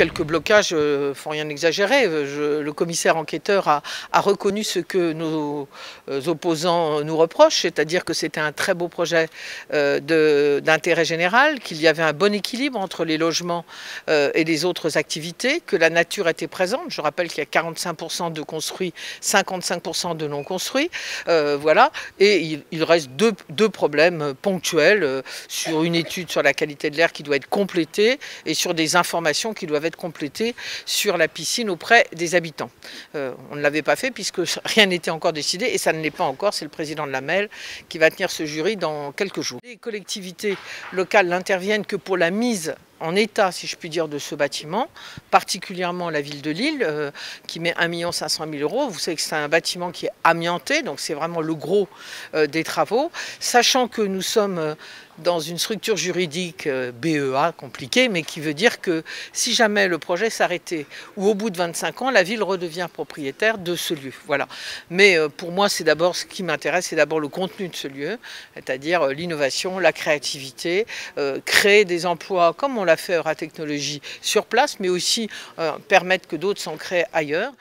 quelques blocages, faut rien exagérer. Le commissaire enquêteur a reconnu ce que nos opposants nous reprochent, c'est-à-dire que c'était un très beau projet d'intérêt général, qu'il y avait un bon équilibre entre les logements et les autres activités, que la nature était présente. Je rappelle qu'il y a 45% de construits, 55% de non construits. Voilà. Et il reste deux problèmes ponctuels sur une étude sur la qualité de l'air qui doit être complétée et sur des informations qui doivent être complétées sur la piscine auprès des habitants. On ne l'avait pas fait puisque rien n'était encore décidé et ça ne l'est pas encore. C'est le président de la MEL qui va tenir ce jury dans quelques jours. Les collectivités locales n'interviennent que pour la mise en état, si je puis dire, de ce bâtiment, particulièrement la ville de Lille, qui met 1 500 000 €. Vous savez que c'est un bâtiment qui est amianté, donc c'est vraiment le gros des travaux. Sachant que nous sommes dans une structure juridique BEA compliquée, mais qui veut dire que si jamais le projet s'arrêtait ou au bout de 25 ans, la ville redevient propriétaire de ce lieu. Voilà. Mais pour moi, c'est d'abord ce qui m'intéresse, c'est d'abord le contenu de ce lieu, c'est-à-dire l'innovation, la créativité, créer des emplois comme on l'a fait à Technologie sur place, mais aussi permettre que d'autres s'en créent ailleurs.